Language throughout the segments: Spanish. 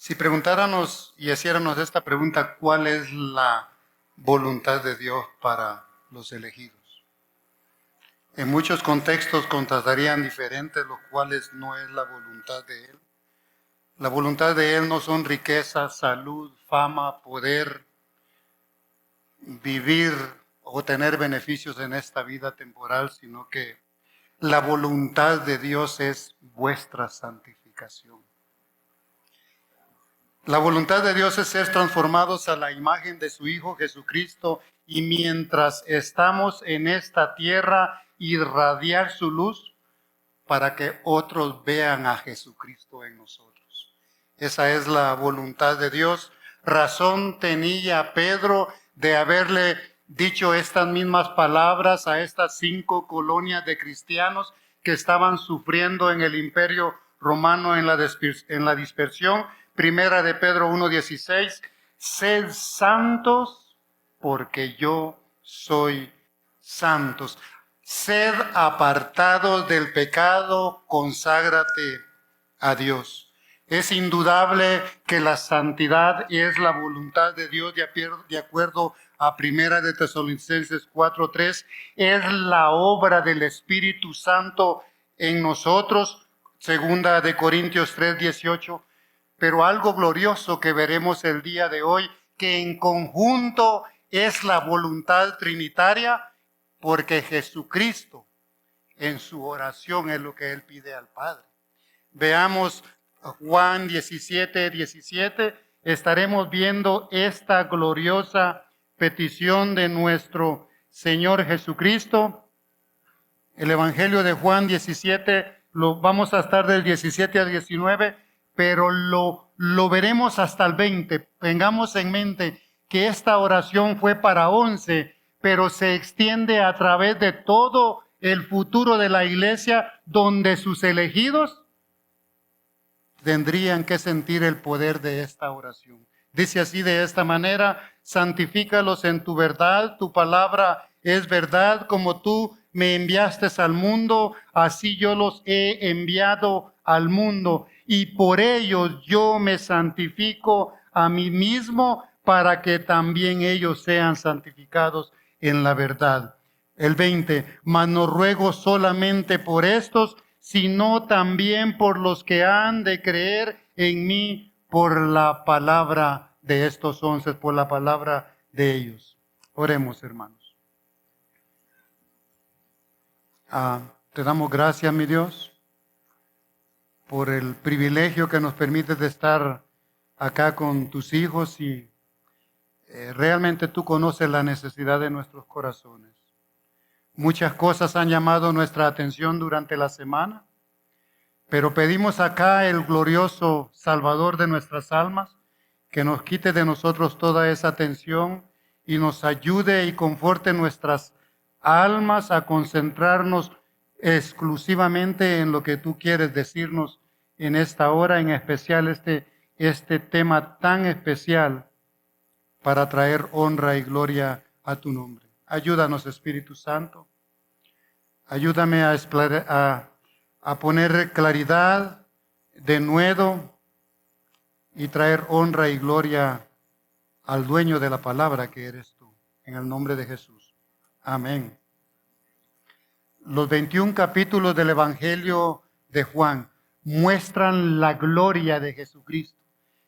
Si preguntáramos y hiciéramos esta pregunta, ¿cuál es la voluntad de Dios para los elegidos? En muchos contextos contestarían diferentes, los cuales no es la voluntad de Él. La voluntad de Él no son riquezas, salud, fama, poder, vivir o tener beneficios en esta vida temporal, sino que la voluntad de Dios es vuestra santificación. La voluntad de Dios es ser transformados a la imagen de su Hijo Jesucristo y mientras estamos en esta tierra irradiar su luz para que otros vean a Jesucristo en nosotros. Esa es la voluntad de Dios. Razón tenía Pedro de haberle dicho estas mismas palabras a estas 5 colonias de cristianos que estaban sufriendo en el Imperio Romano en la dispersión. Primera de Pedro 1:16, sed santos porque yo soy santos. Sed apartados del pecado, conságrate a Dios. Es indudable que la santidad es la voluntad de Dios de acuerdo a Primera de Tesalonicenses 4:3. Es la obra del Espíritu Santo en nosotros. Segunda de Corintios 3:18. Pero algo glorioso que veremos el día de hoy, que en conjunto es la voluntad trinitaria, porque Jesucristo en su oración es lo que Él pide al Padre. Veamos Juan 17:17, estaremos viendo esta gloriosa petición de nuestro Señor Jesucristo. El Evangelio de Juan 17, vamos a estar del 17 al 19, pero lo veremos hasta el 20. Tengamos en mente que esta oración fue para 11, pero se extiende a través de todo el futuro de la iglesia, donde sus elegidos tendrían que sentir el poder de esta oración. Dice así de esta manera: santifícalos en tu verdad, tu palabra es verdad, como tú me enviaste al mundo, así yo los he enviado al mundo. Y por ellos yo me santifico a mí mismo, para que también ellos sean santificados en la verdad. El 20, mas no ruego solamente por estos, sino también por los que han de creer en mí por la palabra de estos 11, por la palabra de ellos. Oremos, hermanos. Te damos gracias, mi Dios, por el privilegio que nos permite de estar acá con tus hijos y realmente tú conoces la necesidad de nuestros corazones. Muchas cosas han llamado nuestra atención durante la semana, pero pedimos acá el glorioso Salvador de nuestras almas que nos quite de nosotros toda esa tensión y nos ayude y conforte nuestras almas a concentrarnos exclusivamente en lo que tú quieres decirnos en esta hora, en especial este tema tan especial para traer honra y gloria a tu nombre. Ayúdanos, Espíritu Santo. Ayúdame a poner claridad, denuedo y traer honra y gloria al dueño de la palabra que eres tú. En el nombre de Jesús. Amén. Los 21 capítulos del Evangelio de Juan muestran la gloria de Jesucristo.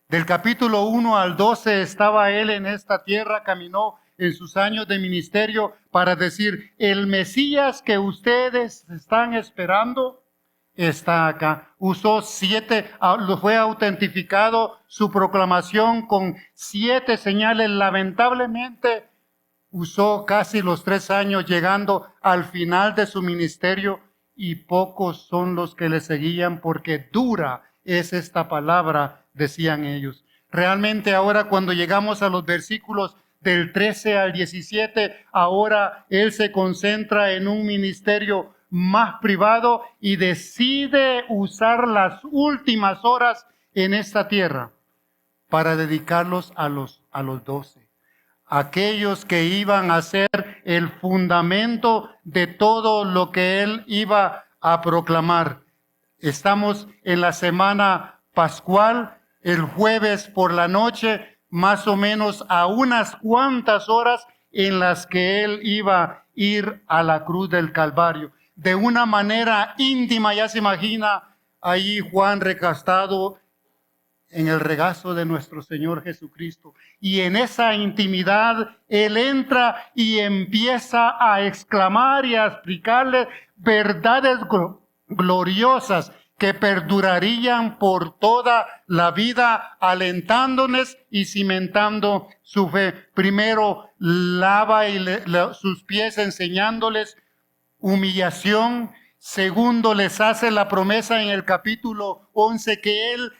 Del capítulo 1 al 12 estaba Él en esta tierra, caminó en sus años de ministerio para decir: el Mesías que ustedes están esperando está acá. Usó 7, fue autentificado su proclamación con 7 señales. Lamentablemente usó casi los 3 años, llegando al final de su ministerio, y pocos son los que le seguían, porque dura es esta palabra, decían ellos. Realmente ahora, cuando llegamos a los versículos del 13 al 17, ahora Él se concentra en un ministerio más privado y decide usar las últimas horas en esta tierra para dedicarlos a los 12. Aquellos que iban a ser el fundamento de todo lo que Él iba a proclamar. Estamos en la semana pascual el jueves por la noche, más o menos a unas cuantas horas en las que él iba a ir a la cruz del Calvario. De una manera íntima, ya se imagina ahí Juan recostado en el regazo de nuestro Señor Jesucristo. Y en esa intimidad, él entra y empieza a exclamar y a explicarle verdades gloriosas que perdurarían por toda la vida, alentándoles y cimentando su fe. Primero, lava sus pies enseñándoles humillación. Segundo, les hace la promesa en el capítulo 11 que él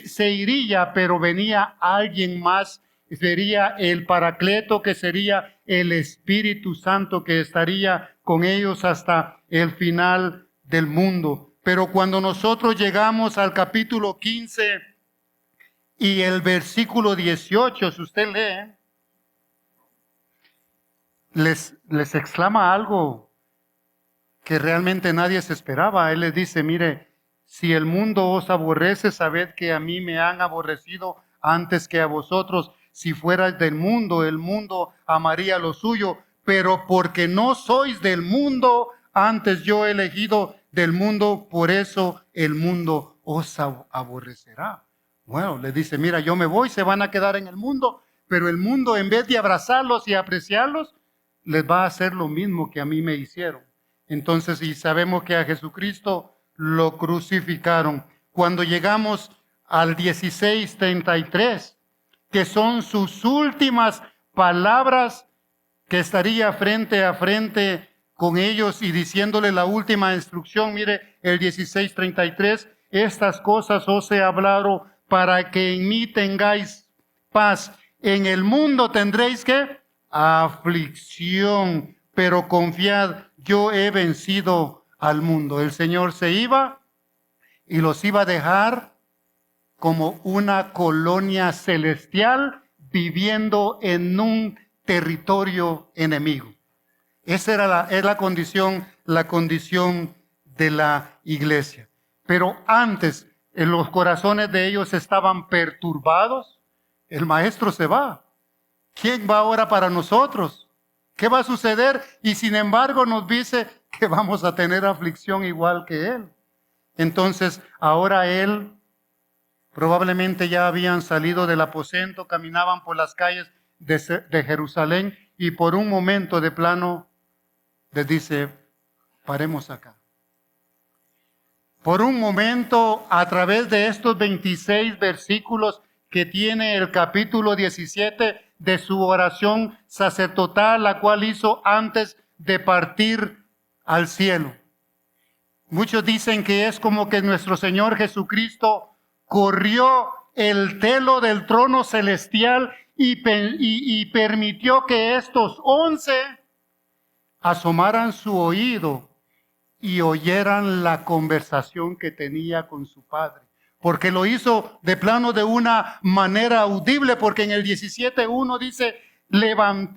se iría, pero venía alguien más. Sería el Paracleto, que sería el Espíritu Santo, que estaría con ellos hasta el final del mundo. Pero cuando nosotros llegamos al capítulo 15 y el versículo 18, si usted lee, les exclama algo que realmente nadie se esperaba. Él les dice, mire, si el mundo os aborrece, sabed que a mí me han aborrecido antes que a vosotros. Si fuerais del mundo, el mundo amaría lo suyo, pero porque no sois del mundo, antes yo he elegido del mundo, por eso el mundo os aborrecerá. Bueno, le dice, mira, yo me voy, se van a quedar en el mundo, pero el mundo, en vez de abrazarlos y apreciarlos, les va a hacer lo mismo que a mí me hicieron. Entonces, y sabemos que a Jesucristo lo crucificaron. Cuando llegamos al 16:33, que son sus últimas palabras, que estaría frente a frente con ellos y diciéndole la última instrucción, mire el 16:33, estas cosas os he hablado para que en mí tengáis paz. En el mundo tendréis ¿qué? Aflicción, pero confiad, yo he vencido al mundo. El Señor se iba y los iba a dejar como una colonia celestial viviendo en un territorio enemigo. Esa es la condición de la iglesia. Pero antes, en los corazones de ellos estaban perturbados. El maestro se va. ¿Quién va ahora para nosotros? ¿Qué va a suceder? Y sin embargo nos dice que vamos a tener aflicción igual que él. Entonces, ahora él, probablemente ya habían salido del aposento, caminaban por las calles de Jerusalén y por un momento de plano les dice, paremos acá. Por un momento, a través de estos 26 versículos que tiene el capítulo 17 de su oración sacerdotal, la cual hizo antes de partir al cielo. Muchos dicen que es como que nuestro Señor Jesucristo corrió el telo del trono celestial y permitió que estos 11 asomaran su oído y oyeran la conversación que tenía con su Padre. Porque lo hizo de plano de una manera audible, porque en el 17:1 dice,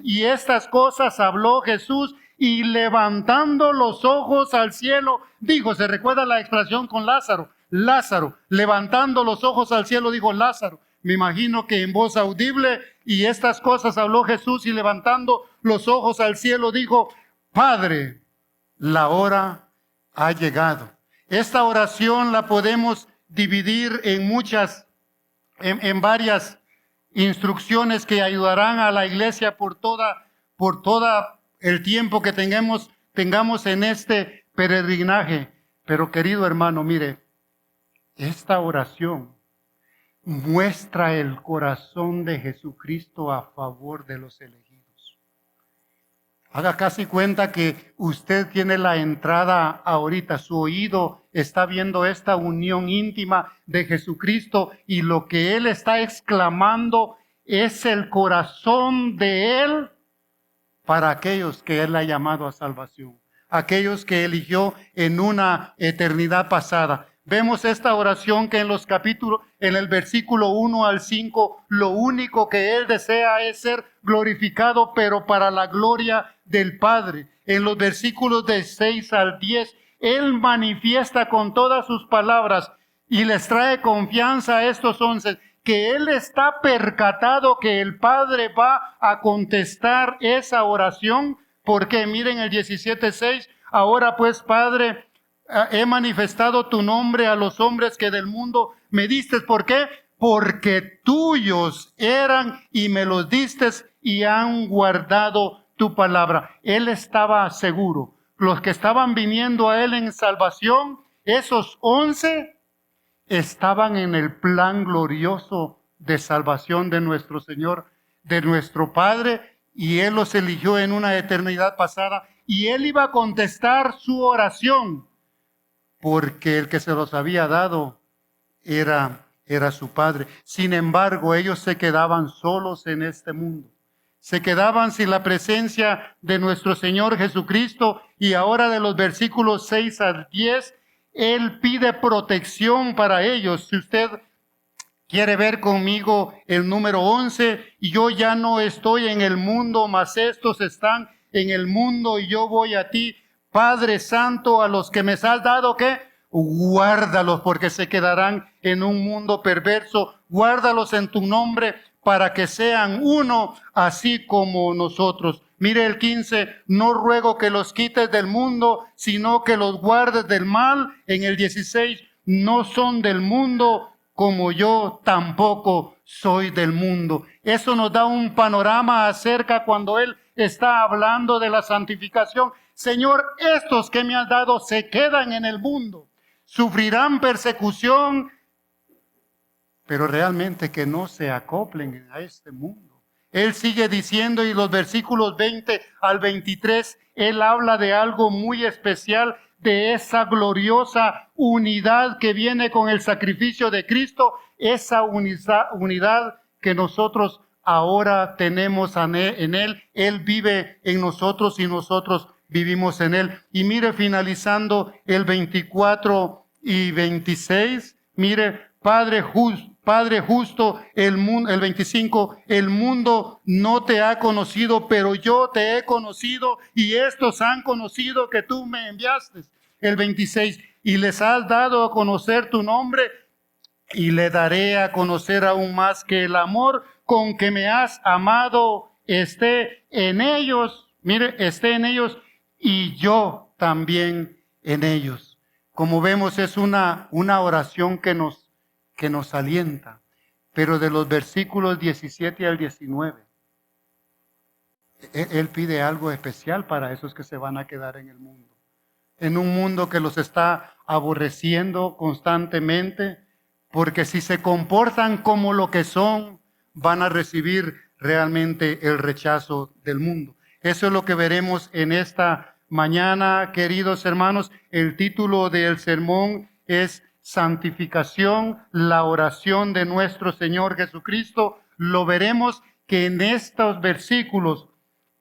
y estas cosas habló Jesús y levantando los ojos al cielo, dijo, se recuerda la expresión con Lázaro, levantando los ojos al cielo, dijo Lázaro. Me imagino que en voz audible, y estas cosas habló Jesús y levantando los ojos al cielo, dijo, Padre, la hora ha llegado. Esta oración la podemos dividir en varias instrucciones que ayudarán a la iglesia por toda el tiempo que tengamos en este peregrinaje. Pero querido hermano, mire, esta oración muestra el corazón de Jesucristo a favor de los elegidos. Haga casi cuenta que usted tiene la entrada ahorita, su oído está viendo esta unión íntima de Jesucristo y lo que Él está exclamando es el corazón de Él para aquellos que Él ha llamado a salvación, aquellos que eligió en una eternidad pasada. Vemos esta oración que en el versículo 1 al 5, lo único que Él desea es ser glorificado, pero para la gloria del Padre. En los versículos de 6 al 10, Él manifiesta con todas sus palabras, y les trae confianza a estos 11, que Él está percatado que el Padre va a contestar esa oración, porque miren el 17:6, ahora pues Padre, he manifestado tu nombre a los hombres que del mundo me diste. ¿Por qué? Porque tuyos eran y me los diste y han guardado tu palabra. Él estaba seguro. Los que estaban viniendo a Él en salvación, esos 11 estaban en el plan glorioso de salvación de nuestro Señor, de nuestro Padre, y Él los eligió en una eternidad pasada, y Él iba a contestar su oración, porque el que se los había dado era su Padre. Sin embargo, ellos se quedaban solos en este mundo. Se quedaban sin la presencia de nuestro Señor Jesucristo, y ahora de los versículos 6 al 10, Él pide protección para ellos. Si usted quiere ver conmigo el número 11, y yo ya no estoy en el mundo, mas estos están en el mundo, y yo voy a ti, Padre Santo, a los que me has dado, ¿qué? Guárdalos, porque se quedarán en un mundo perverso. Guárdalos en tu nombre, para que sean uno, así como nosotros. Mire el 15, no ruego que los quites del mundo, sino que los guardes del mal. En el 16, no son del mundo, como yo tampoco soy del mundo. Eso nos da un panorama acerca cuando Él está hablando de la santificación. Señor, estos que me has dado se quedan en el mundo, sufrirán persecución, pero realmente que no se acoplen a este mundo. Él sigue diciendo, y los versículos 20 al 23, Él habla de algo muy especial, de esa gloriosa unidad que viene con el sacrificio de Cristo, esa unidad que nosotros ahora tenemos en Él. Él vive en nosotros y nosotros vivimos en Él. Y mire, finalizando el 24 y 26, mire, Padre justo, el 25, el mundo no te ha conocido, pero yo te he conocido, y estos han conocido que tú me enviaste. El 26, y les has dado a conocer tu nombre, y le daré a conocer aún más, que el amor con que me has amado esté en ellos, mire, esté en ellos, y yo también en ellos. Como vemos, es una oración que nos alienta. Pero de los versículos 17 al 19, Él pide algo especial para esos que se van a quedar en el mundo. En un mundo que los está aborreciendo constantemente, porque si se comportan como lo que son, van a recibir realmente el rechazo del mundo. Eso es lo que veremos en esta mañana, queridos hermanos. El título del sermón es Santificación, la oración de nuestro Señor Jesucristo. Lo veremos que en estos versículos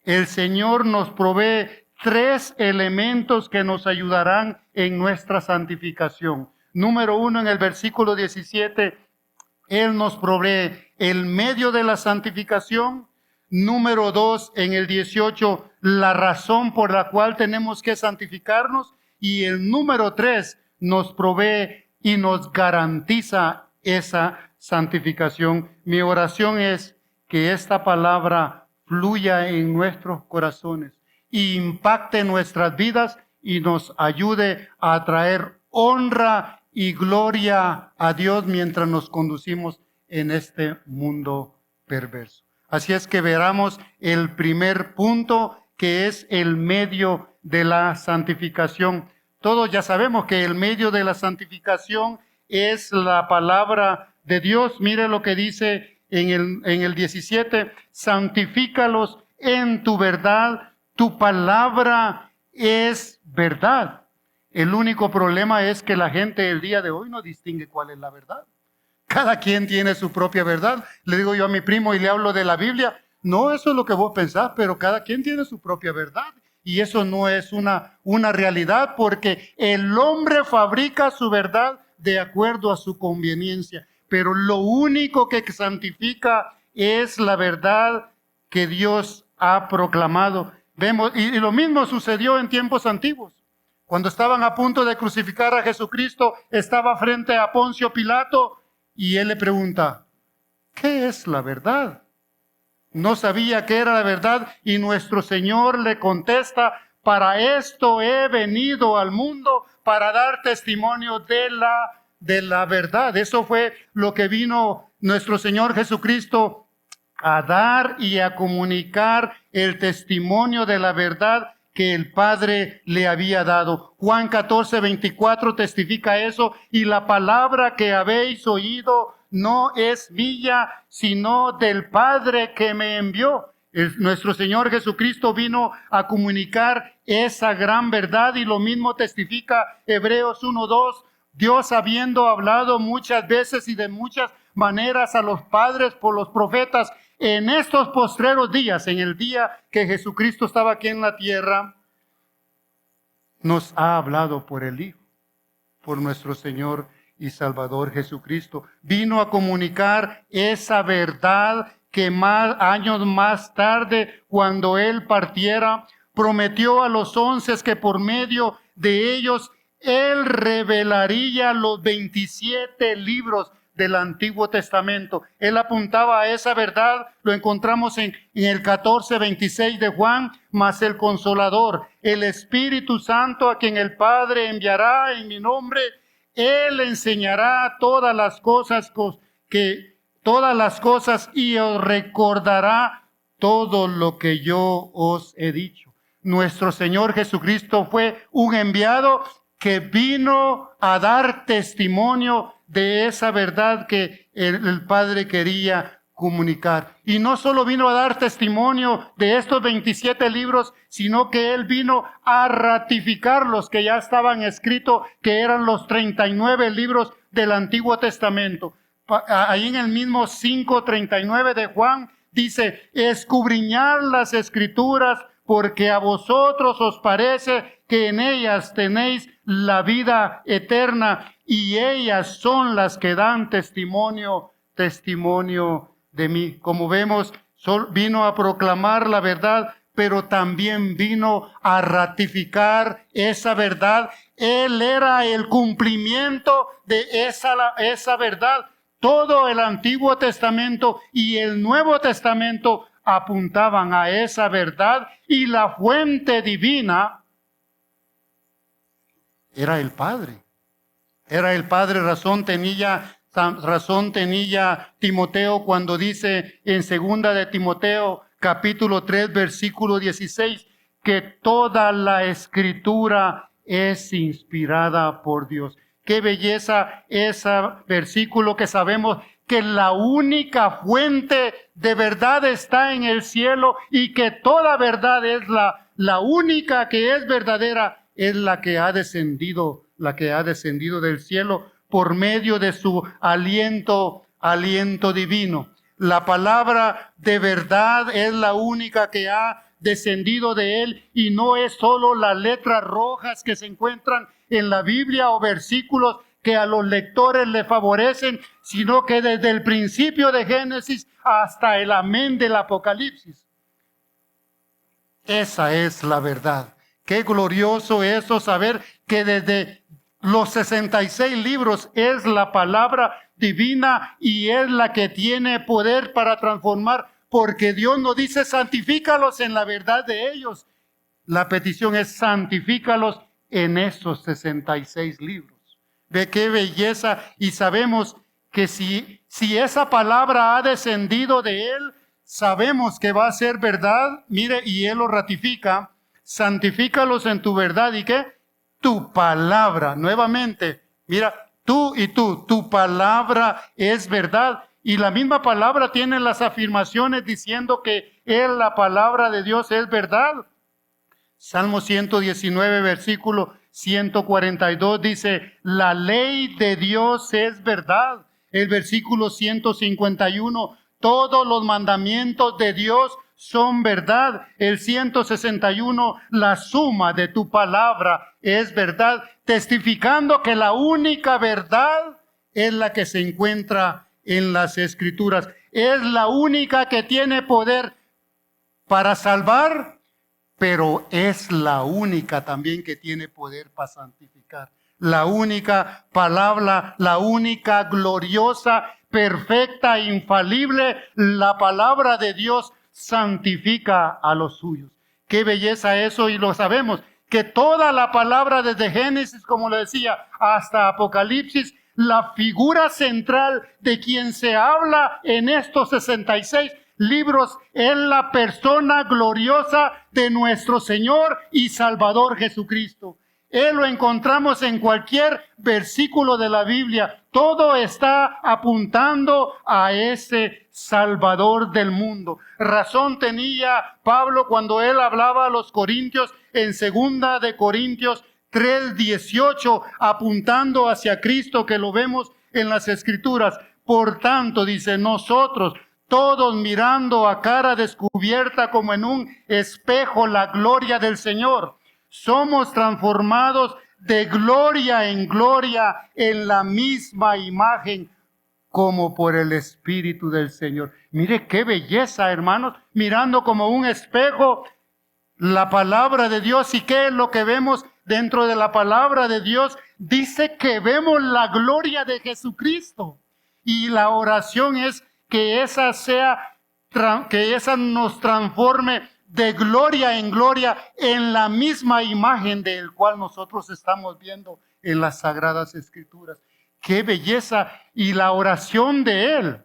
el Señor nos provee 3 elementos que nos ayudarán en nuestra santificación. Número 1, en el versículo 17, Él nos provee el medio de la santificación. Número 2, en el 18, la razón por la cual tenemos que santificarnos. Y el número 3, nos provee y nos garantiza esa santificación. Mi oración es que esta palabra fluya en nuestros corazones, impacte nuestras vidas y nos ayude a traer honra y gloria a Dios mientras nos conducimos en este mundo perverso. Así es que veramos el primer punto, que es el medio de la santificación. Todos ya sabemos que el medio de la santificación es la palabra de Dios. Mire lo que dice en el 17, santifícalos en tu verdad, tu palabra es verdad. El único problema es que la gente el día de hoy no distingue cuál es la verdad. Cada quien tiene su propia verdad. Le digo yo a mi primo y le hablo de la Biblia. No, eso es lo que vos pensás, pero cada quien tiene su propia verdad. Y eso no es una realidad, porque el hombre fabrica su verdad de acuerdo a su conveniencia. Pero lo único que santifica es la verdad que Dios ha proclamado. Vemos, y lo mismo sucedió en tiempos antiguos. Cuando estaban a punto de crucificar a Jesucristo, estaba frente a Poncio Pilato y él le pregunta, ¿qué es la verdad? No sabía qué era la verdad y nuestro Señor le contesta, para esto he venido al mundo, para dar testimonio de la verdad. Eso fue lo que vino nuestro Señor Jesucristo a dar y a comunicar, el testimonio de la verdad que el Padre le había dado. Juan 14:24 testifica eso, y la palabra que habéis oído no es mía, sino del Padre que me envió. Nuestro Señor Jesucristo vino a comunicar esa gran verdad, y lo mismo testifica Hebreos 1:2. Dios, habiendo hablado muchas veces y de muchas maneras a los padres por los profetas, en estos postreros días, en el día que Jesucristo estaba aquí en la tierra, nos ha hablado por el Hijo, por nuestro Señor y Salvador Jesucristo. Vino a comunicar esa verdad que años más tarde, cuando Él partiera, prometió a los 11 que por medio de ellos Él revelaría los 27 libros del Antiguo Testamento. Él apuntaba a esa verdad, lo encontramos en el 14:26 de Juan, mas el Consolador, el Espíritu Santo, a quien el Padre enviará en mi nombre, Él enseñará todas las cosas y os recordará todo lo que yo os he dicho. Nuestro Señor Jesucristo fue un enviado que vino a dar testimonio de esa verdad que el Padre quería comunicar. Y no solo vino a dar testimonio de estos 27 libros, sino que Él vino a ratificar los que ya estaban escritos, que eran los 39 libros del Antiguo Testamento. Ahí en el mismo 5:39 de Juan dice, escudriñad las Escrituras, porque a vosotros os parece que en ellas tenéis la vida eterna, y ellas son las que dan testimonio de mí. Como vemos, vino a proclamar la verdad, pero también vino a ratificar esa verdad. Él era el cumplimiento de esa verdad. Todo el Antiguo Testamento y el Nuevo Testamento apuntaban a esa verdad, y la fuente divina era el Padre. Era el Padre. Razón tenía Timoteo cuando dice en 2 de Timoteo capítulo 3 versículo 16 que toda la Escritura es inspirada por Dios. Qué belleza ese versículo, que sabemos que la única fuente de verdad está en el cielo, y que toda verdad es la única que es verdadera, es la que ha descendido del cielo por medio de su aliento divino. La palabra de verdad es la única que ha descendido de Él, y no es solo las letras rojas que se encuentran en la Biblia o versículos que a los lectores le favorecen, sino que desde el principio de Génesis hasta el amén del Apocalipsis. Esa es la verdad. Qué glorioso eso, saber que desde los 66 libros es la palabra divina, y es la que tiene poder para transformar, porque Dios nos dice, santifícalos en la verdad de ellos. La petición es, santifícalos en esos 66 libros. Ve qué belleza, y sabemos que si esa palabra ha descendido de Él, sabemos que va a ser verdad. Mire, y Él lo ratifica, santifícalos en tu verdad, ¿y qué? Tu palabra. Nuevamente, mira, tu palabra es verdad. Y la misma palabra tiene las afirmaciones diciendo que Él, la palabra de Dios, es verdad. Salmo 119, versículo 142 dice, la ley de Dios es verdad. El versículo 151, todos los mandamientos de Dios son verdad. El 161, la suma de tu palabra es verdad, testificando que la única verdad es la que se encuentra en las Escrituras. Es la única que tiene poder para salvar, pero es la única también que tiene poder para santificar. La única palabra, la única gloriosa, perfecta, infalible, la palabra de Dios santifica a los suyos. Qué belleza eso, y lo sabemos, que toda la palabra desde Génesis, como le decía, hasta Apocalipsis, la figura central de quien se habla en estos 66 libros es la persona gloriosa de nuestro Señor y Salvador Jesucristo. Él lo encontramos en cualquier versículo de la Biblia. Todo está apuntando a ese Salvador del mundo. Razón tenía Pablo cuando él hablaba a los corintios en 2 de Corintios 3:18, apuntando hacia Cristo, que lo vemos en las Escrituras. Por tanto, dice, nosotros todos mirando a cara descubierta como en un espejo la gloria del Señor, somos transformados de gloria en gloria en la misma imagen como por el Espíritu del Señor. Mire qué belleza, hermanos, mirando como un espejo la palabra de Dios. ¿Y qué es lo que vemos dentro de la palabra de Dios? Dice que vemos la gloria de Jesucristo. Y la oración es que esa nos transforme de gloria en la misma imagen del cual nosotros estamos viendo en las Sagradas Escrituras. ¡Qué belleza! Y la oración de Él: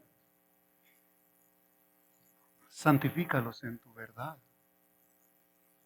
santifícalos en tu verdad.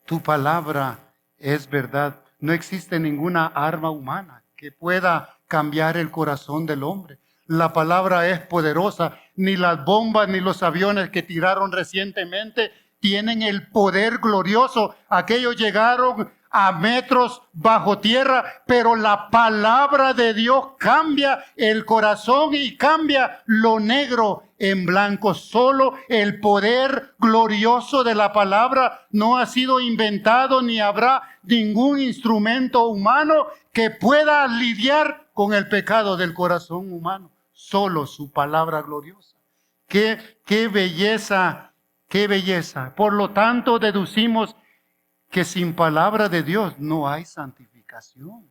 Tu palabra es verdad. No existe ninguna arma humana que pueda cambiar el corazón del hombre. La palabra es poderosa. Ni las bombas ni los aviones que tiraron recientemente tienen el poder glorioso. Aquellos llegaron a metros bajo tierra, pero la palabra de Dios cambia el corazón y cambia lo negro en blanco. Solo el poder glorioso de la palabra. No ha sido inventado ni habrá ningún instrumento humano que pueda lidiar con el pecado del corazón humano. Solo su palabra gloriosa. ¡Qué belleza! ¡Qué belleza! Por lo tanto, deducimos que sin palabra de Dios no hay santificación.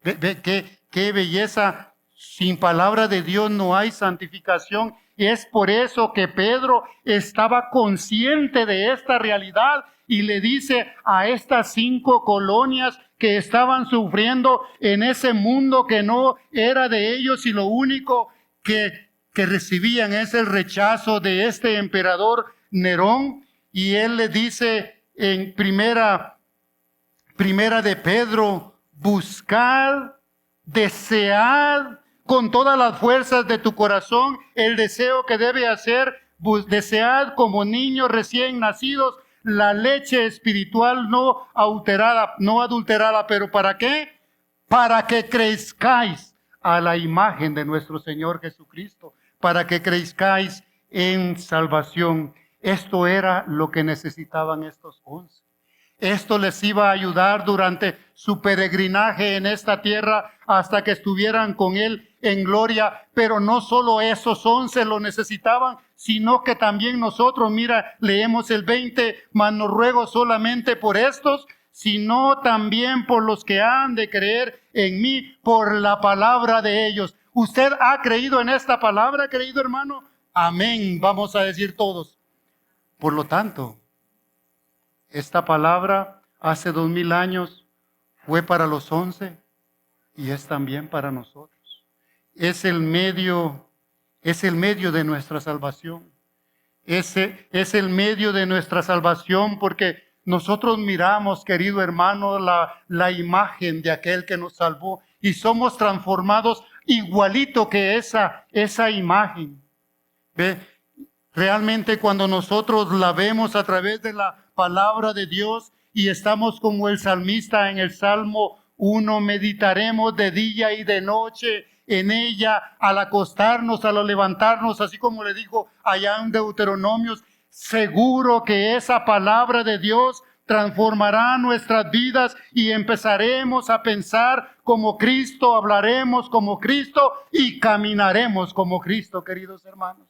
Qué belleza! Sin palabra de Dios no hay santificación. Y es por eso que Pedro estaba consciente de esta realidad y le dice a estas 5 colonias que estaban sufriendo en ese mundo que no era de ellos, y lo único que recibían es el rechazo de este emperador Nerón. Y él le dice en primera de Pedro: buscad, desead con todas las fuerzas de tu corazón el deseo que debe hacer. Desead como niños recién nacidos la leche espiritual no adulterada. ¿Pero para qué? Para que crezcáis a la imagen de nuestro Señor Jesucristo, para que crezcáis en salvación. Esto era lo que necesitaban estos 11. Esto les iba a ayudar durante su peregrinaje en esta tierra hasta que estuvieran con Él en gloria. Pero no solo esos 11 lo necesitaban, sino que también nosotros. Mira, leemos el 20: mas no ruego solamente por estos, sino también por los que han de creer en mí por la palabra de ellos. ¿Usted ha creído en esta palabra, querido hermano? Amén, vamos a decir todos. Por lo tanto, esta palabra hace 2000 años fue para los 11 y es también para nosotros. Es el medio de nuestra salvación. Es el medio de nuestra salvación, porque nosotros miramos, querido hermano, la imagen de aquel que nos salvó y somos transformados igualito que esa imagen. ¿Ve? Realmente cuando nosotros la vemos a través de la palabra de Dios y estamos como el salmista en el Salmo 1, meditaremos de día y de noche en ella, al acostarnos, al levantarnos, así como le dijo allá en Deuteronomios. Seguro que esa palabra de Dios transformará nuestras vidas y empezaremos a pensar como Cristo, hablaremos como Cristo y caminaremos como Cristo, queridos hermanos.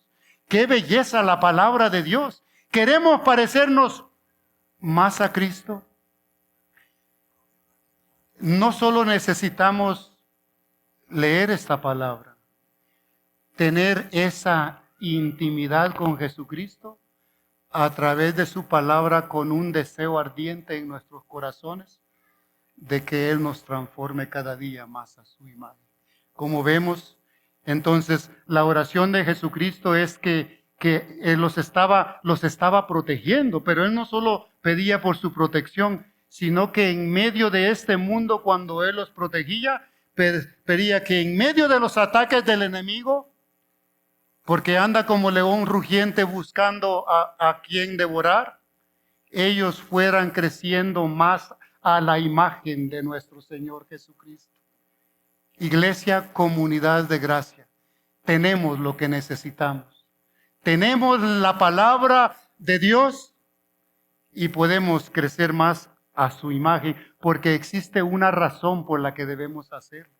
¡Qué belleza la palabra de Dios! Queremos parecernos más a Cristo, no solo necesitamos leer esta palabra, tener esa intimidad con Jesucristo a través de su palabra con un deseo ardiente en nuestros corazones de que Él nos transforme cada día más a su imagen. Como vemos, entonces la oración de Jesucristo es que Él los estaba protegiendo, pero Él no solo pedía por su protección, sino que en medio de este mundo, cuando Él los protegía, pedía que en medio de los ataques del enemigo, porque anda como león rugiente buscando a quien devorar, ellos fueran creciendo más a la imagen de nuestro Señor Jesucristo. Iglesia, comunidad de gracia, tenemos lo que necesitamos. Tenemos la palabra de Dios y podemos crecer más a su imagen, porque existe una razón por la que debemos hacerlo.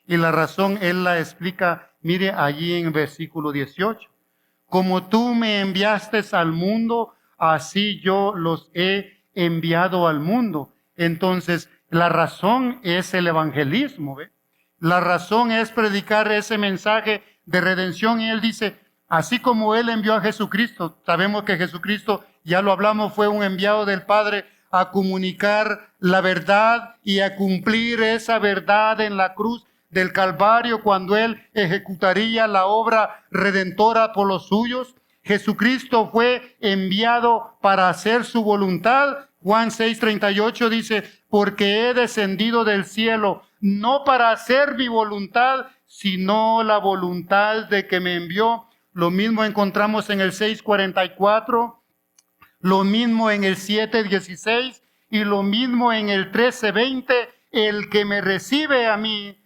Y la razón Él la explica, mire allí en versículo 18. Como tú me enviaste al mundo, así yo los he enviado al mundo. Entonces, la razón es el evangelismo, ¿ve? La razón es predicar ese mensaje de redención. Y Él dice, así como Él envió a Jesucristo, sabemos que Jesucristo, ya lo hablamos, fue un enviado del Padre a comunicar la verdad y a cumplir esa verdad en la cruz del Calvario cuando Él ejecutaría la obra redentora por los suyos. Jesucristo fue enviado para hacer su voluntad. Juan 6:38 dice, porque he descendido del cielo, no para hacer mi voluntad, sino la voluntad de que me envió. Lo mismo encontramos en el 6:44, lo mismo en el 7:16 y lo mismo en el 13:20. El que me recibe a mí,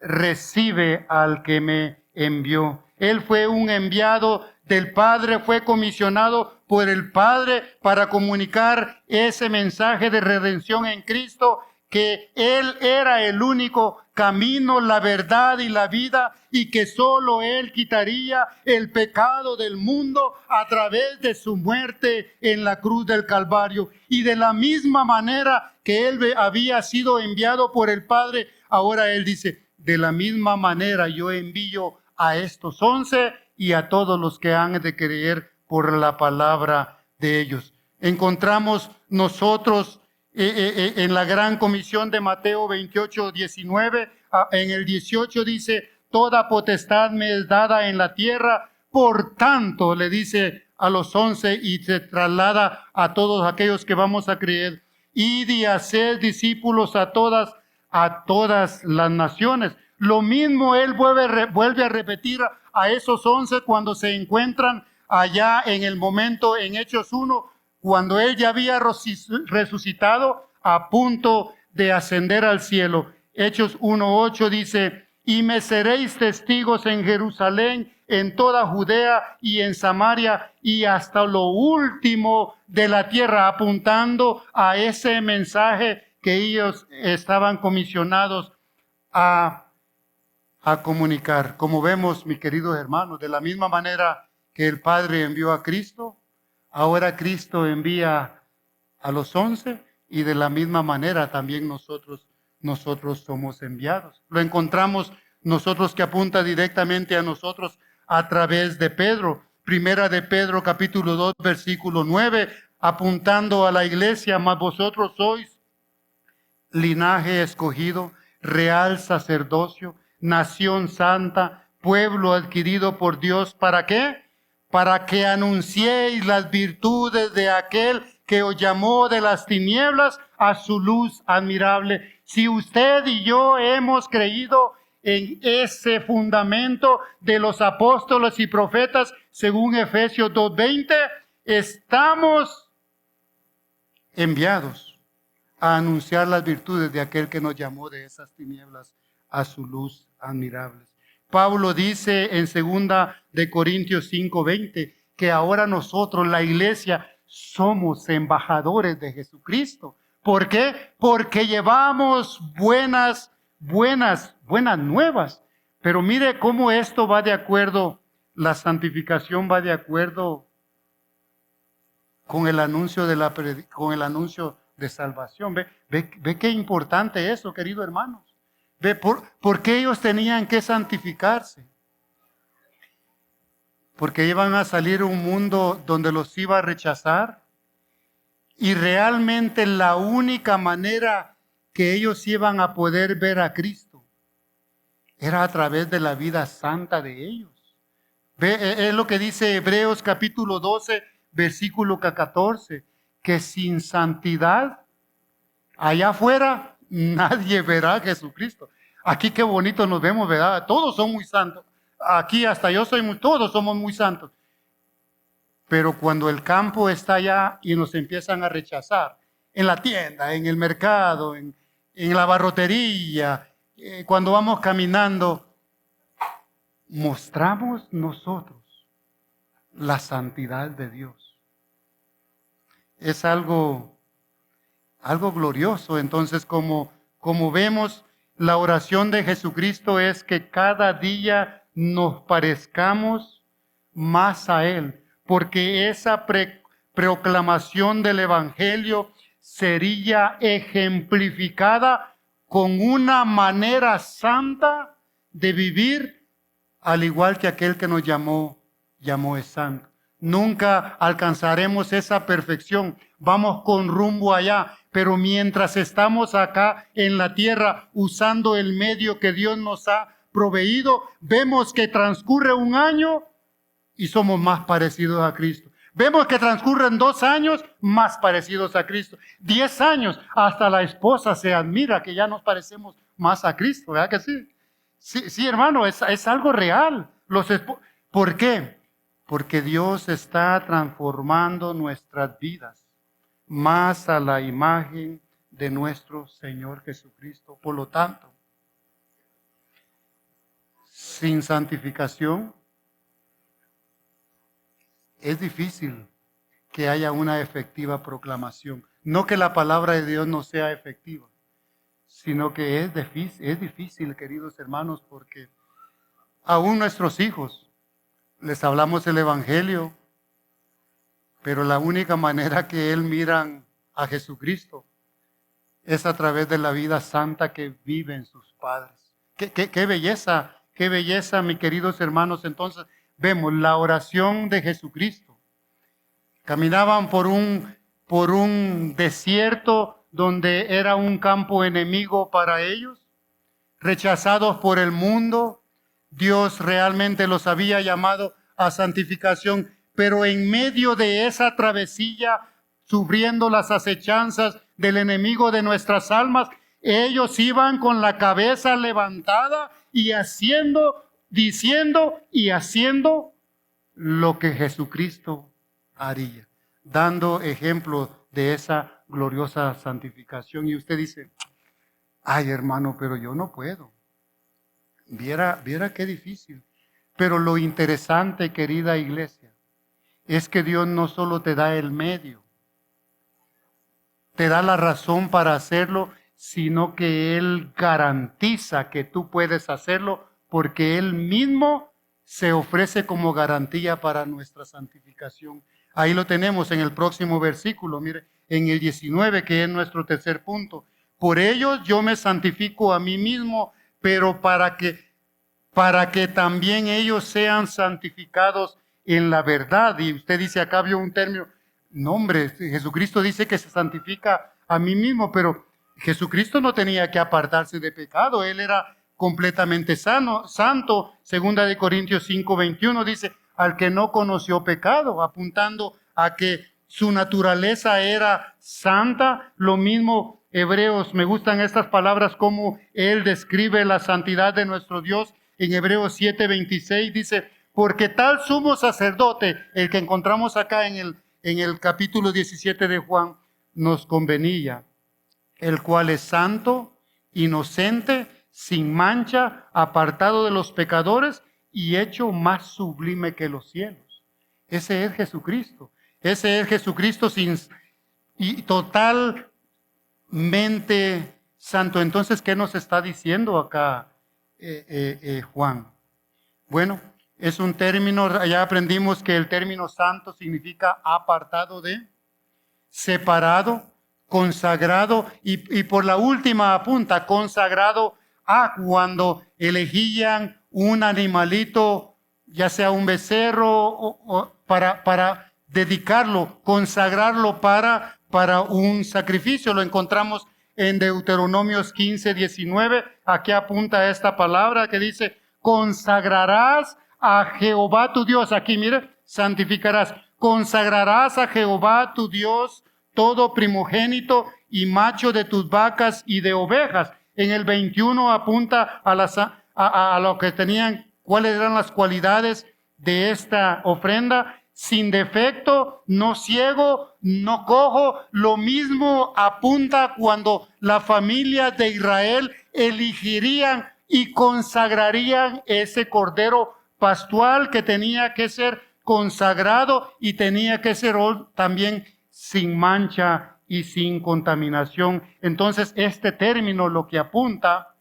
recibe al que me envió. Él fue un enviado del Padre, fue comisionado por el Padre para comunicar ese mensaje de redención en Cristo, que Él era el único camino, la verdad y la vida, y que solo Él quitaría el pecado del mundo a través de su muerte en la cruz del Calvario. Y de la misma manera que Él había sido enviado por el Padre, ahora Él dice, de la misma manera yo envío a estos 11 y a todos los que han de creer por la palabra de ellos. Encontramos nosotros en la gran comisión de Mateo 28:19, en el 18 dice, toda potestad me es dada en la tierra, por tanto, le dice a los 11 y se traslada a todos aquellos que vamos a creer, id y haced discípulos a todas las naciones. Lo mismo Él vuelve a repetir a esos 11 cuando se encuentran allá en el momento en Hechos 1, cuando Él ya había resucitado a punto de ascender al cielo. Hechos 1:8 dice, y me seréis testigos en Jerusalén, en toda Judea y en Samaria y hasta lo último de la tierra, apuntando a ese mensaje que ellos estaban comisionados a comunicar. Como vemos, mis queridos hermanos, de la misma manera que el Padre envió a Cristo, ahora Cristo envía a los 11 y de la misma manera también nosotros somos enviados. Lo encontramos nosotros que apunta directamente a nosotros a través de Pedro. Primera de Pedro capítulo 2 versículo 9, apuntando a la iglesia, mas vosotros sois linaje escogido, real sacerdocio, nación santa, pueblo adquirido por Dios. ¿Para qué? Para que anunciéis las virtudes de aquel que os llamó de las tinieblas a su luz admirable. Si usted y yo hemos creído en ese fundamento de los apóstoles y profetas, según Efesios 2:20, estamos enviados a anunciar las virtudes de aquel que nos llamó de esas tinieblas a su luz admirable. Pablo dice en 2 de Corintios 5:20 que ahora nosotros, la iglesia, somos embajadores de Jesucristo. ¿Por qué? Porque llevamos buenas nuevas. Pero mire cómo esto va de acuerdo, la santificación va de acuerdo con el anuncio con el anuncio de salvación. Ve qué importante eso, queridos hermanos. Ve por qué ellos tenían que santificarse. Porque iban a salir a un mundo donde los iba a rechazar. Y realmente la única manera que ellos iban a poder ver a Cristo era a través de la vida santa de ellos. Es lo que dice Hebreos capítulo 12, versículo 14, que sin santidad allá afuera nadie verá a Jesucristo. Aquí qué bonito nos vemos, ¿verdad? Todos son muy santos. Aquí hasta yo todos somos muy santos. Pero cuando el campo está allá y nos empiezan a rechazar, en la tienda, en el mercado, en la barrotería, cuando vamos caminando, mostramos nosotros la santidad de Dios. Es algo glorioso. Entonces, como vemos, la oración de Jesucristo es que cada día nos parezcamos más a Él, porque esa proclamación del Evangelio sería ejemplificada con una manera santa de vivir, al igual que aquel que nos llamó es santo. Nunca alcanzaremos esa perfección. Vamos con rumbo allá. Pero mientras estamos acá en la tierra usando el medio que Dios nos ha proveído, vemos que transcurre un año y somos más parecidos a Cristo. Vemos que transcurren 2 años más parecidos a Cristo. 10 años, hasta la esposa se admira que ya nos parecemos más a Cristo, ¿verdad que sí? Sí, hermano, es algo real. ¿Por qué? Porque Dios está transformando nuestras vidas más a la imagen de nuestro Señor Jesucristo. Por lo tanto, sin santificación es difícil que haya una efectiva proclamación. No que la palabra de Dios no sea efectiva, sino que es difícil, queridos hermanos, porque aún nuestros hijos les hablamos el Evangelio, pero la única manera que él miran a Jesucristo es a través de la vida santa que viven sus padres. Qué belleza, mis queridos hermanos. Entonces vemos la oración de Jesucristo. Caminaban por un desierto donde era un campo enemigo para ellos, rechazados por el mundo. Dios realmente los había llamado a santificación, pero en medio de esa travesía, sufriendo las acechanzas del enemigo de nuestras almas, ellos iban con la cabeza levantada y diciendo y haciendo lo que Jesucristo haría, dando ejemplo de esa gloriosa santificación. Y usted dice, ay hermano, pero yo no puedo. Viera qué difícil. Pero lo interesante, querida iglesia, es que Dios no solo te da el medio, te da la razón para hacerlo, sino que Él garantiza que tú puedes hacerlo, porque Él mismo se ofrece como garantía para nuestra santificación. Ahí lo tenemos en el próximo versículo, mire, en el 19, que es nuestro tercer punto. Por ello yo me santifico a mí mismo, pero para que también ellos sean santificados en la verdad. Y usted dice, acá vio un término, no hombre, Jesucristo dice que se santifica a mí mismo, pero Jesucristo no tenía que apartarse de pecado, Él era completamente santo. Segunda de Corintios 5:21 dice, al que no conoció pecado, apuntando a que su naturaleza era santa. Lo mismo Hebreos, me gustan estas palabras como Él describe la santidad de nuestro Dios. En Hebreos 7:26 dice, porque tal sumo sacerdote, el que encontramos acá en el capítulo 17 de Juan, nos convenía, el cual es santo, inocente, sin mancha, apartado de los pecadores y hecho más sublime que los cielos. Ese es Jesucristo. Ese es Jesucristo y totalmente santo. Entonces, ¿qué nos está diciendo acá Juan? Bueno, es un término, ya aprendimos que el término santo significa apartado de separado, consagrado, y por la última punta, consagrado a cuando elegían un animalito, ya sea un becerro, para dedicarlo, consagrarlo para un sacrificio. Lo encontramos en Deuteronomios 15:19. Aquí apunta esta palabra que dice: consagrarás a Jehová tu Dios. Aquí mire, santificarás. Consagrarás a Jehová tu Dios todo primogénito y macho de tus vacas y de ovejas. En el 21 apunta a lo que tenían, cuáles eran las cualidades de esta ofrenda: sin defecto, no ciego, no cojo. Lo mismo apunta cuando la familia de Israel elegirían y consagrarían ese cordero pascual, que tenía que ser consagrado y tenía que ser también sin mancha y sin contaminación. Entonces, este término lo que apunta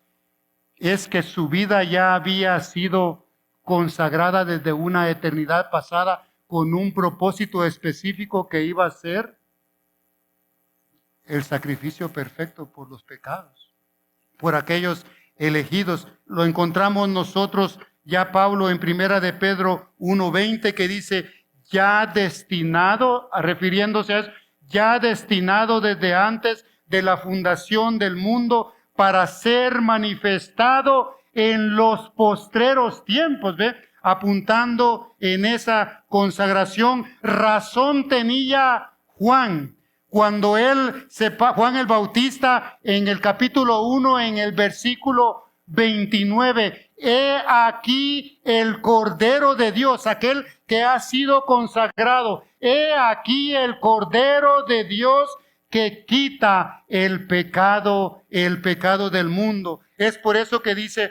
es que su vida ya había sido consagrada desde una eternidad pasada, con un propósito específico, que iba a ser el sacrificio perfecto por los pecados, por aquellos elegidos. Lo encontramos nosotros ya Pablo en Primera de Pedro 1:20, que dice: ya destinado, refiriéndose a eso, ya destinado desde antes de la fundación del mundo para ser manifestado en los postreros tiempos, ¿ve? Apuntando en esa consagración. Razón tenía Juan cuando Juan el Bautista, en el capítulo 1, en el versículo 29, he aquí el Cordero de Dios, aquel que ha sido consagrado. He aquí el Cordero de Dios que quita el pecado del mundo. Es por eso que dice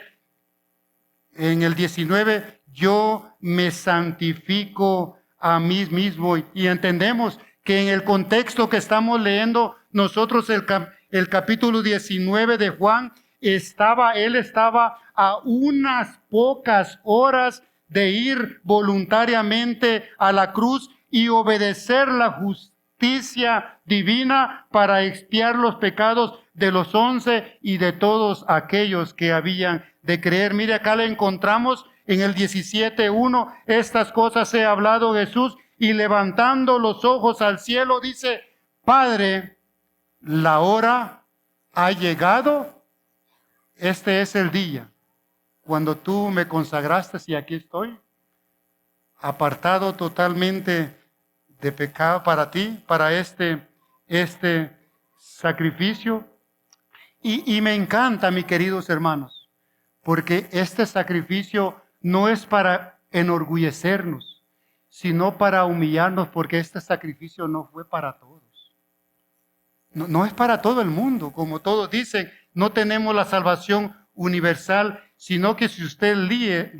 en el 19: yo me santifico a mí mismo. Y entendemos que en el contexto que estamos leyendo nosotros, el capítulo 19 de Juan, él estaba a unas pocas horas de ir voluntariamente a la cruz y obedecer la justicia divina para expiar los pecados de los 11 y de todos aquellos que habían de creer. Mire, acá le encontramos en el 17:1: estas cosas he hablado Jesús, y levantando los ojos al cielo dice: Padre, la hora ha llegado. Este es el día cuando tú me consagraste, y aquí estoy, apartado totalmente de pecado para ti, para este sacrificio. Y me encanta, mis queridos hermanos, porque este sacrificio no es para enorgullecernos, sino para humillarnos, porque este sacrificio no fue para todos. No es para todo el mundo, como todos dicen. No tenemos la salvación universal, sino que si usted lee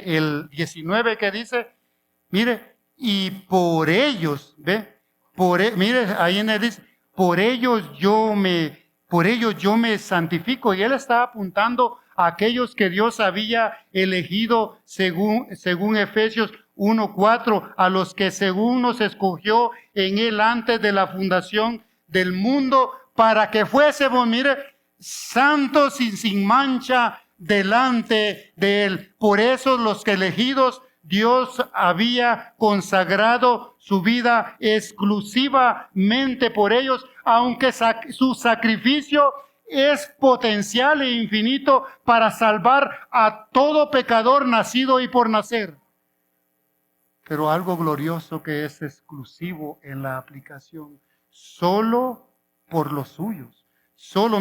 el 19, que dice, mire, y por ellos, ¿ve? Mire, ahí en él dice: por ellos yo me santifico. Y él está apuntando a aquellos que Dios había elegido según Efesios 1:4, a los que según nos escogió en él antes de la fundación del mundo, para que fuésemos, mire, santos y sin mancha delante de él. Por eso los que elegidos, Dios había consagrado su vida exclusivamente por ellos, aunque su sacrificio es potencial e infinito para salvar a todo pecador nacido y por nacer. Pero algo glorioso que es exclusivo en la aplicación: solo por los suyos. Solo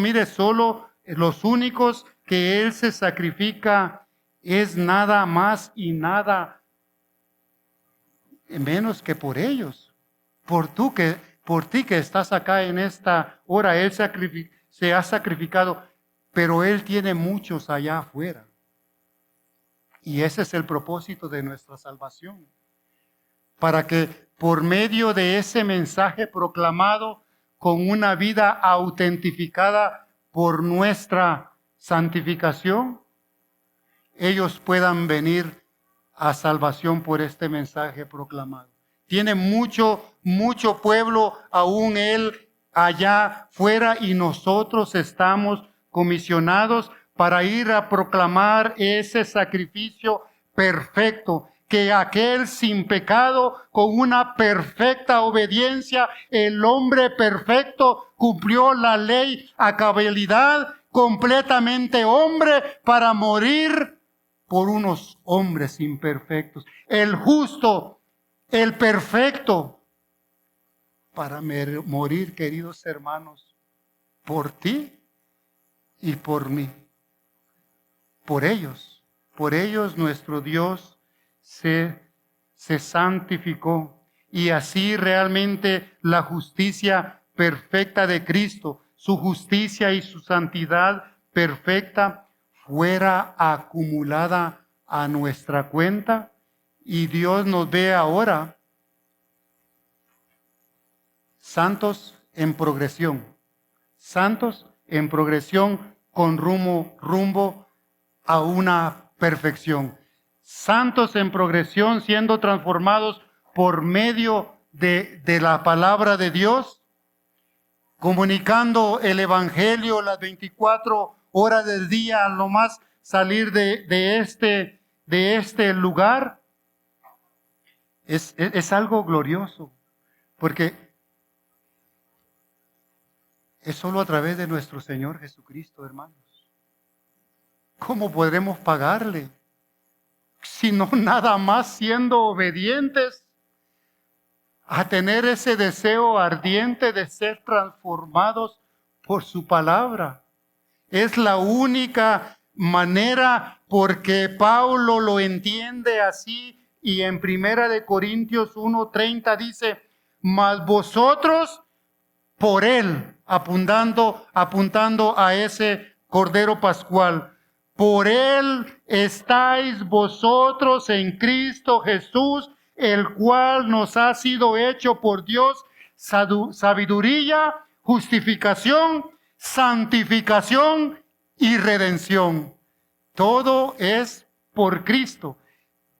los únicos que Él se sacrifica es nada más y nada menos que por ellos. Por ti que estás acá en esta hora, Él se ha sacrificado, pero Él tiene muchos allá afuera. Y ese es el propósito de nuestra salvación, para que por medio de ese mensaje proclamado, con una vida autentificada por nuestra santificación, ellos puedan venir a salvación por este mensaje proclamado. tiene mucho pueblo, aún Él allá fuera, y nosotros estamos comisionados para ir a proclamar ese sacrificio perfecto, que aquel sin pecado, con una perfecta obediencia, el hombre perfecto cumplió la ley a cabalidad, completamente hombre, para morir por unos hombres imperfectos. El justo, el perfecto, para morir, queridos hermanos, por ti y por mí. Por ellos nuestro Dios se santificó, y así realmente la justicia perfecta de Cristo, su justicia y su santidad perfecta, fuera acumulada a nuestra cuenta, y Dios nos ve ahora santos en progresión con rumbo a una perfección. Santos en progresión, siendo transformados por medio de la palabra de Dios, comunicando el Evangelio las 24 horas del día, al nomás salir de este lugar. Es algo glorioso, porque es solo a través de nuestro Señor Jesucristo, hermanos. ¿Cómo podremos pagarle? Sino nada más siendo obedientes a tener ese deseo ardiente de ser transformados por su palabra. Es la única manera, porque Pablo lo entiende así, y en 1 Corintios 1:30 dice: mas vosotros por Él, apuntando a ese Cordero Pascual, por Él estáis vosotros en Cristo Jesús, el cual nos ha sido hecho por Dios sabiduría, justificación, santificación y redención. Todo es por Cristo.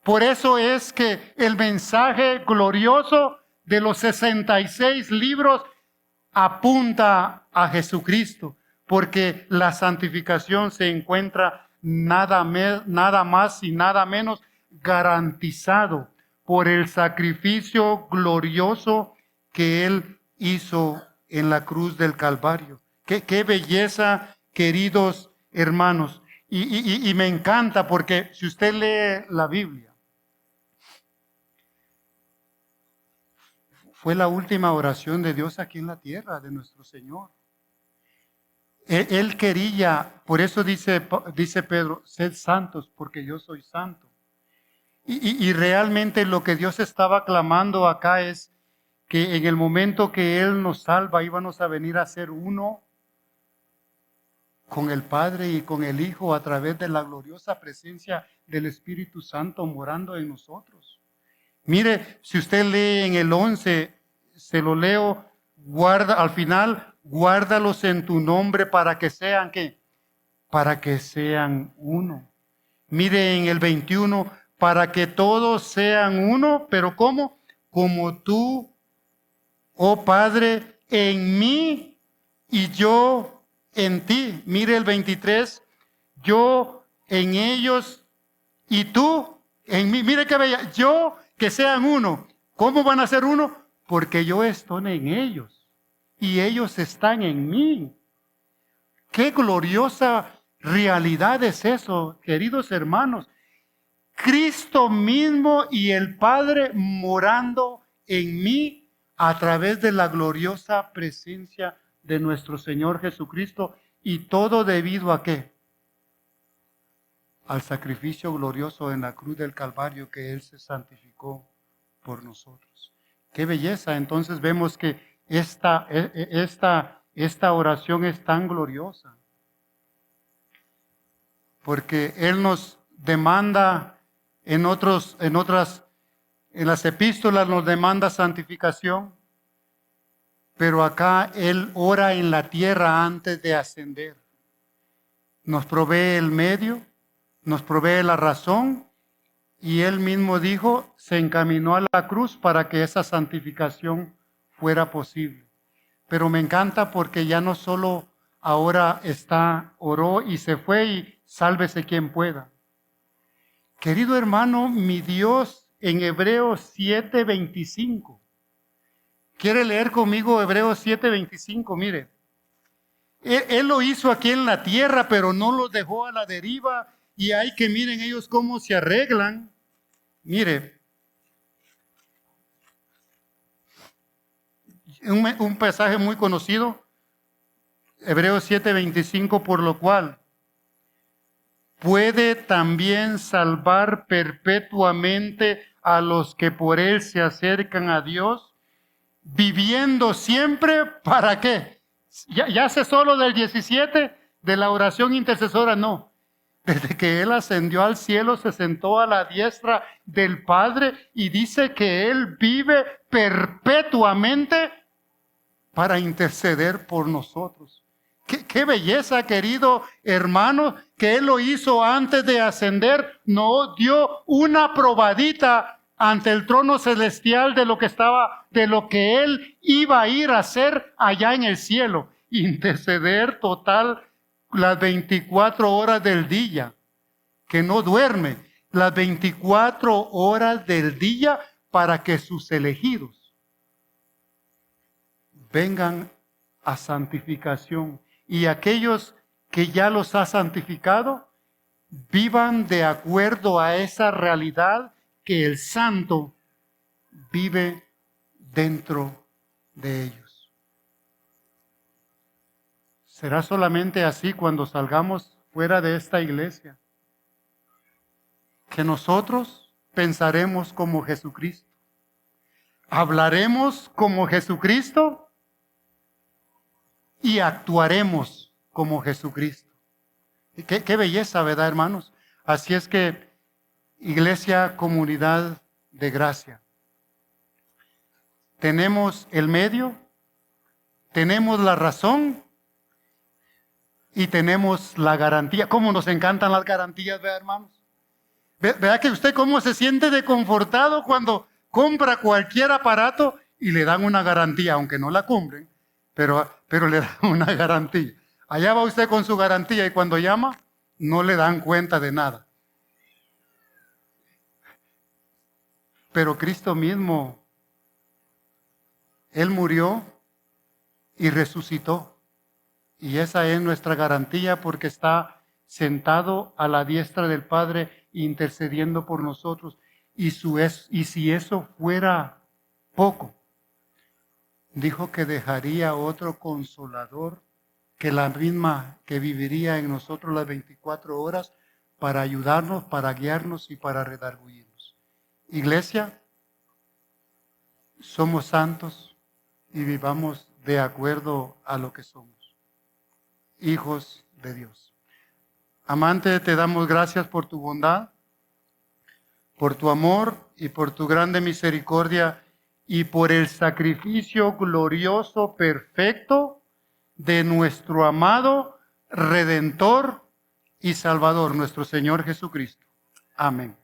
Por eso es que el mensaje glorioso de los 66 libros apunta a Jesucristo, porque la santificación se encuentra nada más y nada menos garantizado por el sacrificio glorioso que Él hizo en la cruz del Calvario. Qué belleza, queridos hermanos. Y me encanta, porque si usted lee la Biblia, fue la última oración de Dios aquí en la tierra, de nuestro Señor. Él quería, por eso dice Pedro: sed santos porque yo soy santo. Y realmente lo que Dios estaba clamando acá es que en el momento que Él nos salva, íbamos a venir a ser uno con el Padre y con el Hijo, a través de la gloriosa presencia del Espíritu Santo morando en nosotros. Mire, si usted lee en el 11, se lo leo, al final: guárdalos en tu nombre para que sean, ¿qué? Para que sean uno. Mire en el 21, para que todos sean uno, pero ¿cómo? Como tú, oh Padre, en mí y yo en ti. Mire el 23, yo en ellos y tú en mí. Mire qué bella, yo, que sean uno. ¿Cómo van a ser uno? Porque yo estoy en ellos y ellos están en mí. Qué gloriosa realidad es eso, queridos hermanos. Cristo mismo y el Padre morando en mí a través de la gloriosa presencia de nuestro Señor Jesucristo. ¿Y todo debido a qué? Al sacrificio glorioso en la cruz del Calvario, que Él se santificó por nosotros. Qué belleza. Entonces vemos que esta oración es tan gloriosa, porque Él nos demanda en las epístolas nos demanda santificación, pero acá Él ora en la tierra antes de ascender. Nos provee el medio, nos provee la razón, Y él mismo dijo, se encaminó a la cruz para que esa santificación fuera posible. Pero me encanta porque ya no solo ahora oró y se fue y sálvese quien pueda. Querido hermano, mi Dios en Hebreos 7:25. ¿Quiere leer conmigo Hebreos 7:25? Mire, él lo hizo aquí en la tierra, pero no los dejó a la deriva. Y hay que miren ellos cómo se arreglan. Mire, un pasaje muy conocido, Hebreos 7:25, por lo cual puede también salvar perpetuamente a los que por él se acercan a Dios, viviendo siempre, ¿para qué? Ya sé solo del 17, de la oración intercesora, no. Desde que él ascendió al cielo, se sentó a la diestra del Padre y dice que él vive perpetuamente para interceder por nosotros. Qué belleza, querido hermano, que él lo hizo antes de ascender. No dio una probadita ante el trono celestial de lo que él iba a ir a hacer allá en el cielo. Interceder total las 24 horas del día, que no duerme, las 24 horas del día para que sus elegidos vengan a santificación y aquellos que ya los ha santificado vivan de acuerdo a esa realidad que el santo vive dentro de ellos. ¿Será solamente así cuando salgamos fuera de esta iglesia? Que nosotros pensaremos como Jesucristo, hablaremos como Jesucristo y actuaremos como Jesucristo. Qué belleza, ¿verdad, hermanos? Así es que, Iglesia, comunidad de gracia, tenemos el medio, tenemos la razón y tenemos la garantía. ¿Cómo nos encantan las garantías, ¿verdad, hermanos? ¿Verdad que usted cómo se siente desconfortado cuando compra cualquier aparato y le dan una garantía, aunque no la cumplen, pero le dan una garantía? Allá va usted con su garantía y cuando llama, no le dan cuenta de nada. Pero Cristo mismo, Él murió y resucitó. Y esa es nuestra garantía porque está sentado a la diestra del Padre intercediendo por nosotros. Y si eso fuera poco, dijo que dejaría otro consolador que la misma que viviría en nosotros las 24 horas para ayudarnos, para guiarnos y para redarguirnos. Iglesia, somos santos y vivamos de acuerdo a lo que somos. Hijos de Dios. Amante, te damos gracias por tu bondad, por tu amor y por tu grande misericordia y por el sacrificio glorioso, perfecto de nuestro amado Redentor y Salvador, nuestro Señor Jesucristo. Amén.